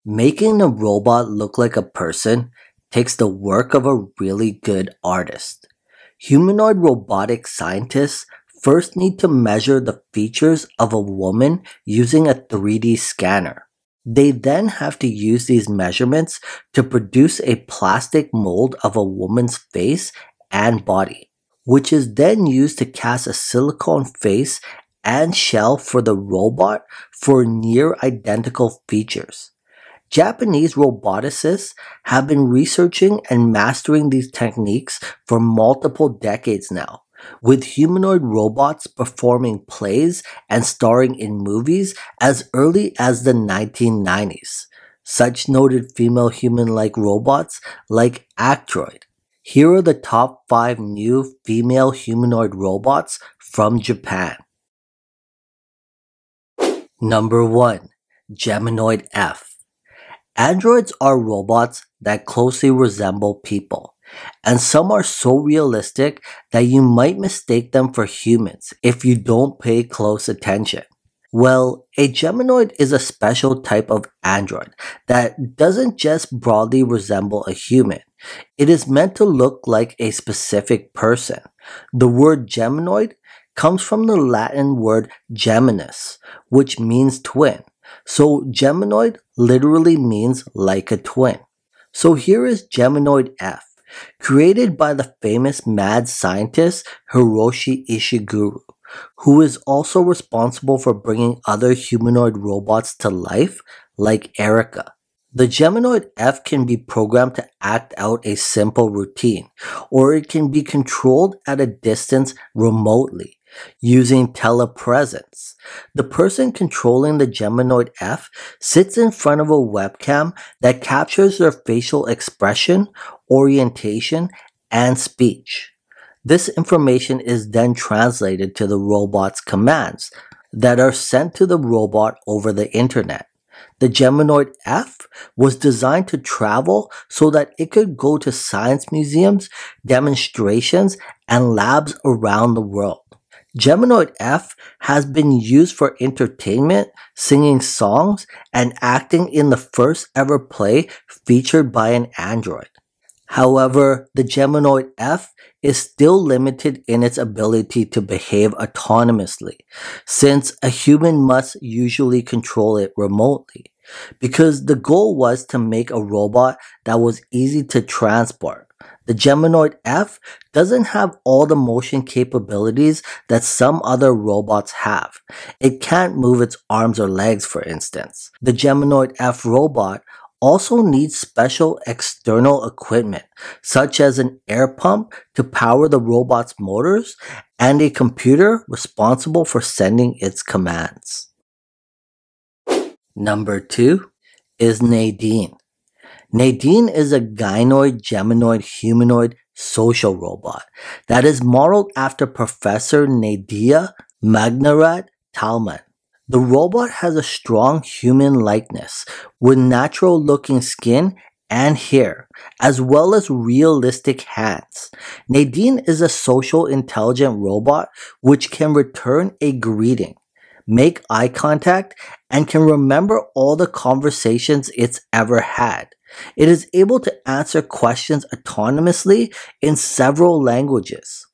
Making a robot look like a person takes the work of a really good artist. Humanoid robotic scientists first need to measure the features of a woman using a 3D scanner. They then have to use these measurements to produce a plastic mold of a woman's face and body, which is then used to cast a silicone face and shell for the robot for near identical features. Japanese roboticists have been researching and mastering these techniques for multiple decades now, with humanoid robots performing plays and starring in movies as early as the 1990s. Such noted female human-like robots like Asteroids. Here are the top 5 new female humanoid robots from Japan. Number 1. Geminoid F. Androids are robots that closely resemble people, and some are so realistic that you might mistake them for humans if you don't pay close attention. Well, a Geminoid is a special type of android that doesn't just broadly resemble a human. It is meant to look like a specific person. The word Geminoid comes from the Latin word geminus, which means twin. So Geminoid literally means like a twin. So here is Geminoid F, created by the famous mad scientist Hiroshi Ishiguro, who is also responsible for bringing other humanoid robots to life like Erica. The Geminoid F can be programmed to act out a simple routine, or it can be controlled at a distance remotely, using telepresence. The person controlling the Geminoid F sits in front of a webcam that captures their facial expression, orientation, and speech. This information is then translated to the robot's commands that are sent to the robot over the internet. The Geminoid F was designed to travel so that it could go to science museums, demonstrations, and labs around the world. Geminoid F has been used for entertainment, singing songs, and acting in the first ever play featured by an android. However, the Geminoid F is still limited in its ability to behave autonomously, since a human must usually control it remotely, because the goal was to make a robot that was easy to transport. The Geminoid F doesn't have all the motion capabilities that some other robots have. It can't move its arms or legs, for instance. The Geminoid F robot also needs special external equipment, such as an air pump to power the robot's motors and a computer responsible for sending its commands. Number 2 is Nadine. Nadine is a gynoid geminoid humanoid social robot that is modeled after Professor Nadia Magnarat-Talman. The robot has a strong human likeness with natural looking skin and hair, as well as realistic hands. Nadine is a social intelligent robot which can return a greeting, make eye contact, and can remember all the conversations it's ever had. It is able to answer questions autonomously in several languages.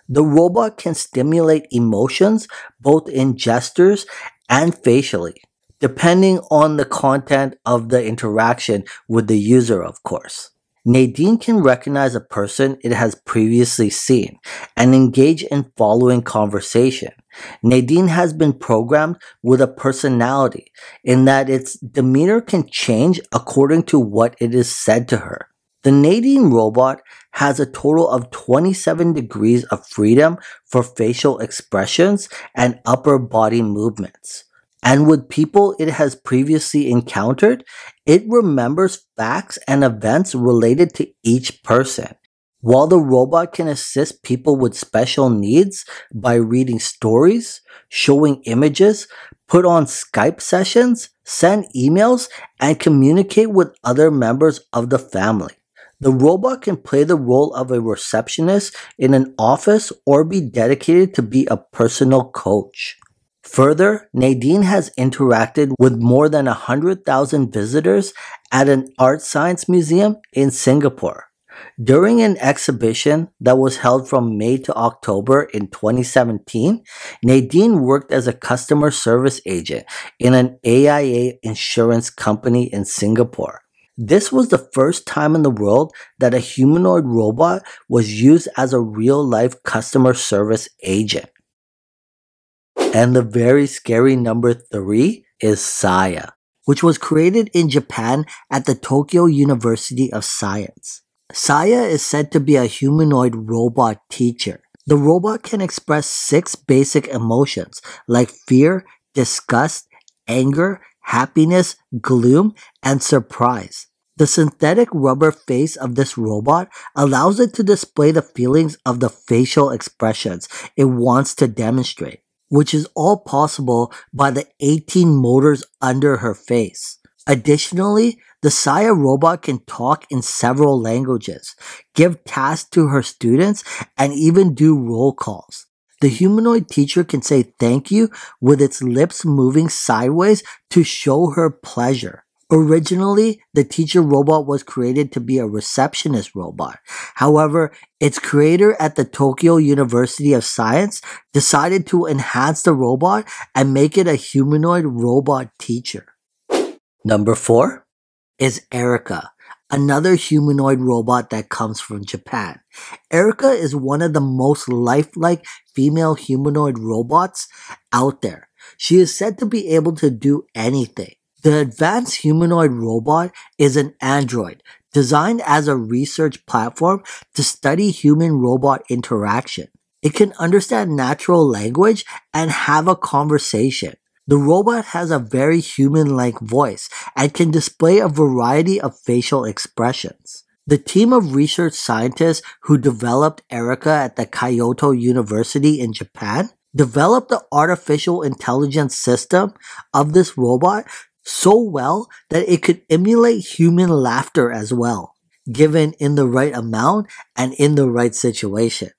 The robot can stimulate emotions both in gestures and facially, depending on the content of the interaction with the user, of course. Nadine can recognize a person it has previously seen and engage in following conversation. Nadine has been programmed with a personality in that its demeanor can change according to what it is said to her. The Nadine robot has a total of 27 degrees of freedom for facial expressions and upper body movements. And with people it has previously encountered, it remembers facts and events related to each person. While the robot can assist people with special needs by reading stories, showing images, put on Skype sessions, send emails, and communicate with other members of the family. The robot can play the role of a receptionist in an office or be dedicated to be a personal coach. Further, Nadine has interacted with more than 100,000 visitors at an art science museum in Singapore. During an exhibition that was held from May to October in 2017, Nadine worked as a customer service agent in an AIA insurance company in Singapore. This was the first time in the world that a humanoid robot was used as a real-life customer service agent. And the very scary number 3 is Saya, which was created in Japan at the Tokyo University of Science. Saya is said to be a humanoid robot teacher. The robot can express 6 basic emotions like fear, disgust, anger, happiness, gloom, and surprise. The synthetic rubber face of this robot allows it to display the feelings of the facial expressions it wants to demonstrate, which is all possible by the 18 motors under her face. Additionally, the Saya robot can talk in several languages, give tasks to her students, and even do roll calls. The humanoid teacher can say thank you with its lips moving sideways to show her pleasure. Originally, the teacher robot was created to be a receptionist robot. However, its creator at the Tokyo University of Science decided to enhance the robot and make it a humanoid robot teacher. Number 4 is Erica, another humanoid robot that comes from Japan. Erica is one of the most lifelike female humanoid robots out there. She is said to be able to do anything. The advanced humanoid robot is an android designed as a research platform to study human-robot interaction. It can understand natural language and have a conversation. The robot has a very human-like voice and can display a variety of facial expressions. The team of research scientists who developed Erica at the Kyoto University in Japan developed the artificial intelligence system of this robot so well that it could emulate human laughter as well, given in the right amount and in the right situation.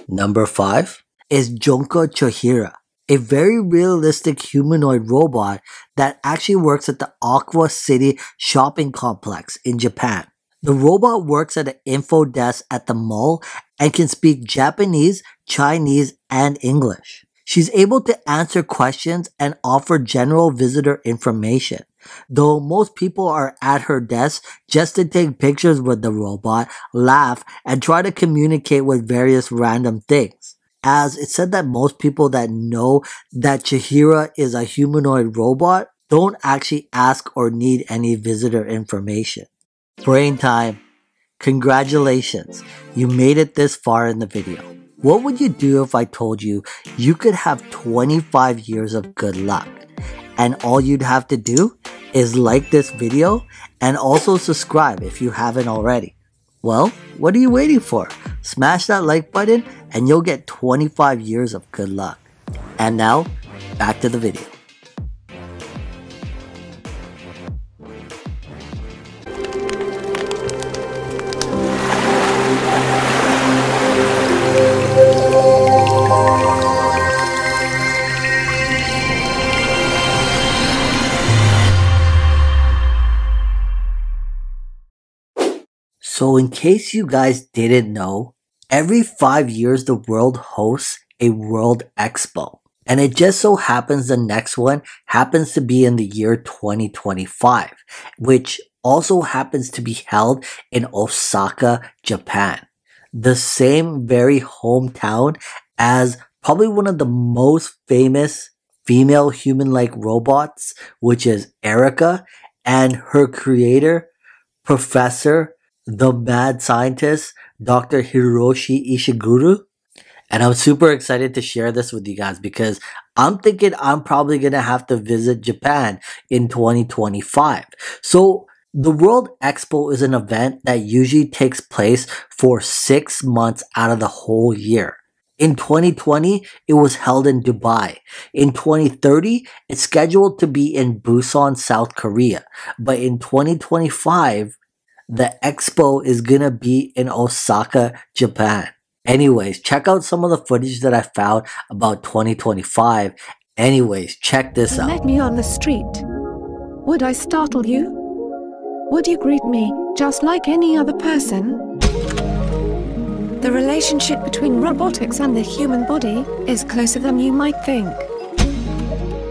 Number 5 is Junko Chihira, a very realistic humanoid robot that actually works at the Aqua City shopping complex in Japan. The robot works at an info desk at the mall and can speak Japanese, Chinese, and English. She's able to answer questions and offer general visitor information, though most people are at her desk just to take pictures with the robot, laugh, and try to communicate with various random things. As it's said that most people that know that Chihira is a humanoid robot don't actually ask or need any visitor information. Brain time. Congratulations, you made it this far in the video. What would you do if I told you you could have 25 years of good luck? And all you'd have to do is like this video and also subscribe if you haven't already. Well, what are you waiting for? Smash that like button and you'll get 25 years of good luck. And now, back to the video. So in case you guys didn't know, every 5 years the world hosts a World Expo. And it just so happens the next one happens to be in the year 2025, which also happens to be held in Osaka, Japan. The same very hometown as probably one of the most famous female human-like robots, which is Erica, and her creator, Professor the mad scientist, Dr. Hiroshi Ishiguro. And I'm super excited to share this with you guys because I'm thinking I'm probably going to have to visit Japan in 2025. So the World Expo is an event that usually takes place for 6 months out of the whole year. In 2020, it was held in Dubai. In 2030, it's scheduled to be in Busan, South Korea. But in 2025, the expo is gonna be in Osaka, Japan. Anyways, check out some of the footage that I found about 2025 Anyways, check this out. Met me on the street. Would I startle you? Would you greet me just like any other person? The relationship between robotics and the human body is closer than you might think.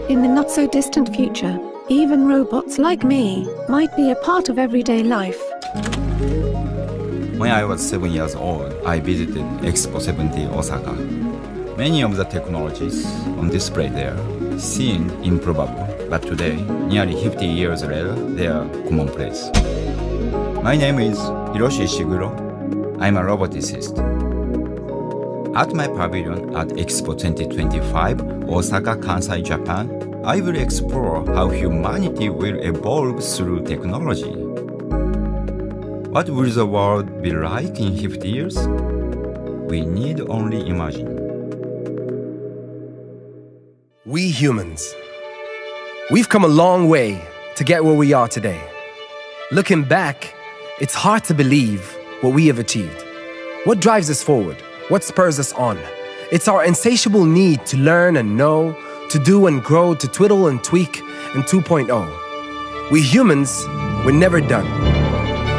In the not-so-distant future, even robots like me might be a part of everyday life. When I was 7 years old, I visited Expo 70 Osaka. Many of the technologies on display there seemed improbable, but today, nearly 50 years later, they are commonplace. My name is Hiroshi Ishiguro. I'm a roboticist. At my pavilion at Expo 2025, Osaka, Kansai, Japan, I will explore how humanity will evolve through technology. What will the world be like in 50 years? We need only imagine. We humans, we've come a long way to get where we are today. Looking back, it's hard to believe what we have achieved. What drives us forward? What spurs us on? It's our insatiable need to learn and know, to do and grow, to twiddle and tweak, and 2.0. We humans, we're never done.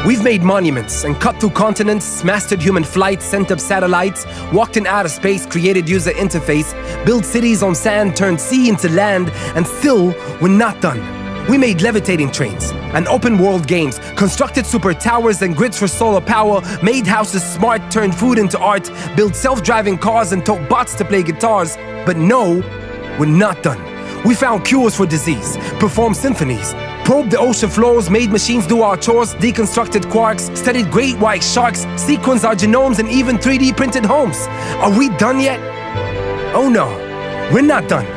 We've made monuments and cut through continents, mastered human flight, sent up satellites, walked in outer space, created user interface, built cities on sand, turned sea into land, and still, we're not done. We made levitating trains and open world games, constructed super towers and grids for solar power, made houses smart, turned food into art, built self-driving cars and taught bots to play guitars. But no, we're not done. We found cures for disease, performed symphonies, probed the ocean floors, made machines do our chores, deconstructed quarks, studied great white sharks, sequenced our genomes, and even 3D printed homes. Are we done yet? Oh no, we're not done.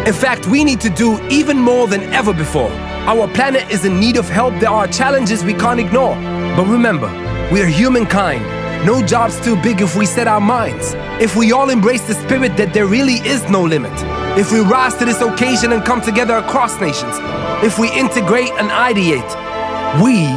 In fact, we need to do even more than ever before. Our planet is in need of help. There are challenges we can't ignore. But remember, we are humankind. No job's too big if we set our minds. If we all embrace the spirit that there really is no limit. If we rise to this occasion and come together across nations. If we integrate and ideate, we